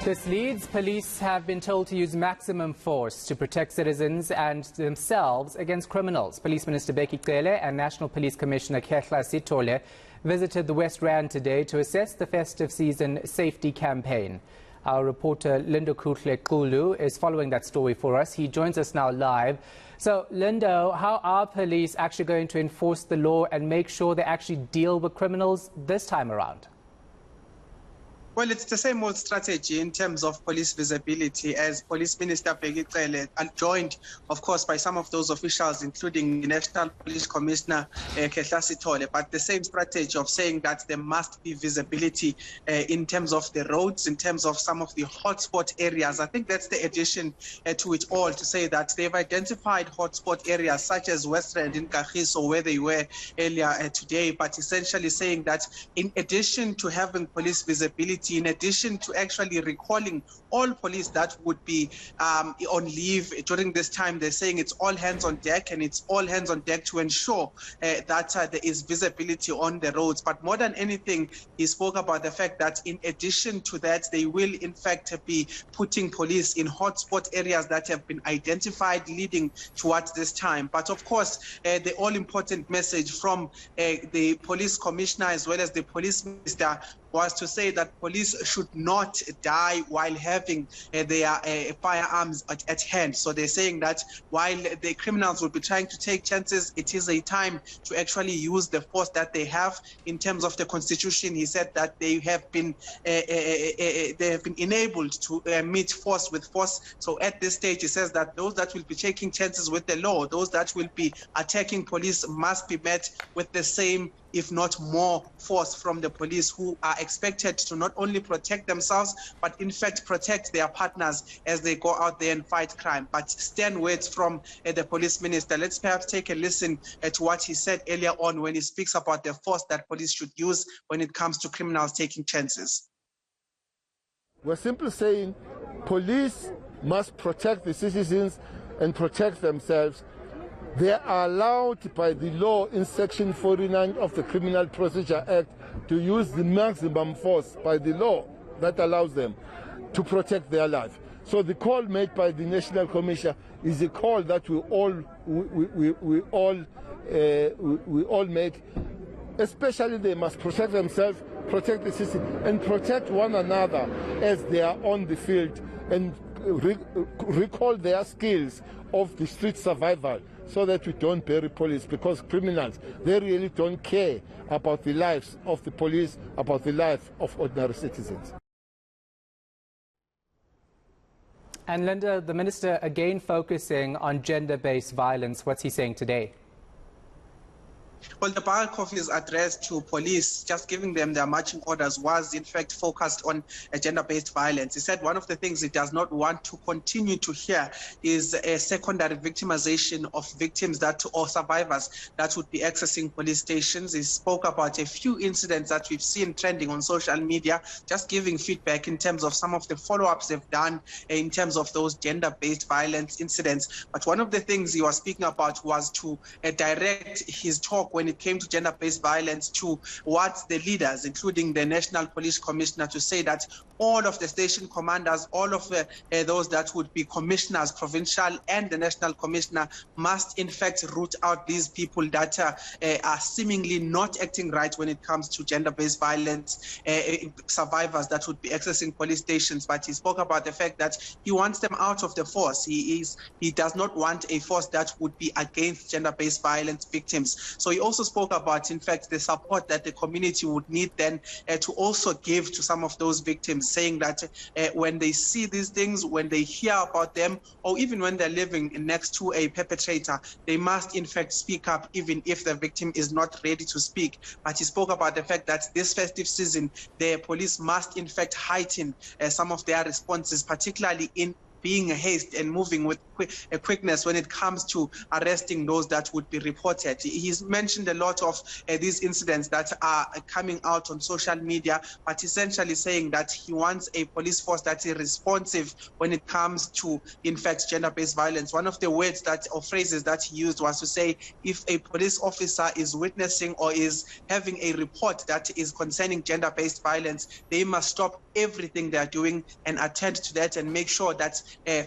This leads police have been told to use maximum force to protect citizens and themselves against criminals. Police Minister Bheki Cele and National Police Commissioner Khehla Sitole visited the West Rand today to assess the festive season safety campaign. Our reporter Lindokuhle Xulu is following that story for us. He joins us now live. So, Lindo, how are police actually going to enforce the law and make sure they actually deal with criminals this time around? Well, it's the same old strategy in terms of police visibility, as Police Minister Bheki Cele, and joined, of course, by some of those officials, including the National Police Commissioner Khehla Sitole. But the same strategy of saying that there must be visibility in terms of the roads, in terms of some of the hotspot areas. I think that's the addition to it all, to say that they've identified hotspot areas such as West Rand in Kagiso, where they were earlier today, but essentially saying that in addition to having police visibility, in addition to actually recalling all police that would be on leave during this time, they're saying it's all hands on deck, and it's all hands on deck to ensure that there is visibility on the roads. But more than anything, he spoke about the fact that in addition to that, they will in fact be putting police in hotspot areas that have been identified leading towards this time. But of course, the all-important message from the police commissioner as well as the police minister was to say that police should not die while having their firearms at hand. So they're saying that while the criminals will be trying to take chances, it is a time to actually use the force that they have. In terms of the Constitution, he said that they have been enabled to meet force with force. So at this stage, he says that those that will be taking chances with the law, those that will be attacking police, must be met with the same, if not more, force from the police, who are expected to not only protect themselves, but in fact protect their partners as they go out there and fight crime. But stern words from the police minister. Let's perhaps take a listen to what he said earlier on when he speaks about the force that police should use when it comes to criminals taking chances. We're simply saying police must protect the citizens and protect themselves. They are allowed by the law in Section 49 of the Criminal Procedure Act to use the maximum force by the law that allows them to protect their life. So the call made by the National Commissioner is a call that we all make. Especially, they must protect themselves, protect the system, and protect one another as they are on the field, and recall their skills of the street survival, so that we don't bury police, because criminals, they really don't care about the lives of the police, about the life of ordinary citizens. And Linda, the minister again focusing on gender-based violence. What's he saying today? Well, the bulk of his address to police, just giving them their marching orders, was in fact focused on gender-based violence. He said one of the things he does not want to continue to hear is a secondary victimization of victims or survivors that would be accessing police stations. He spoke about a few incidents that we've seen trending on social media, just giving feedback in terms of some of the follow-ups they've done in terms of those gender-based violence incidents. But one of the things he was speaking about was to direct his talk when it came to gender-based violence towards the leaders, including the National Police Commissioner, to say that all of the station commanders, all of those that would be commissioners, provincial and the national commissioner, must in fact root out these people that are seemingly not acting right when it comes to gender-based violence survivors that would be accessing police stations. But he spoke about the fact that he wants them out of the force. He does not want a force that would be against gender-based violence victims. So he also spoke about, in fact, the support that the community would need then to also give to some of those victims, saying that when they see these things, when they hear about them, or even when they're living next to a perpetrator, they must in fact speak up, even if the victim is not ready to speak. But he spoke about the fact that this festive season, the police must in fact heighten some of their responses, particularly in being haste and moving with quickness when it comes to arresting those that would be reported. He's mentioned a lot of these incidents that are coming out on social media, but essentially saying that he wants a police force that is responsive when it comes to, in fact, gender-based violence. One of the words or phrases that he used was to say, if a police officer is witnessing or is having a report that is concerning gender-based violence, they must stop everything they are doing and attend to that and make sure that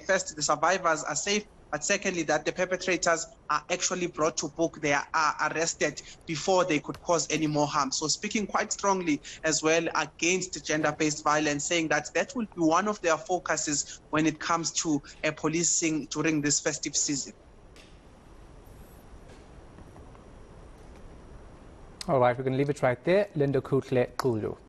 first, the survivors are safe, but secondly, that the perpetrators are actually brought to book, they are arrested before they could cause any more harm. So speaking quite strongly as well against gender-based violence, saying that that will be one of their focuses when it comes to policing during this festive season. All right, we're going to leave it right there. Lindokuhle Xulu.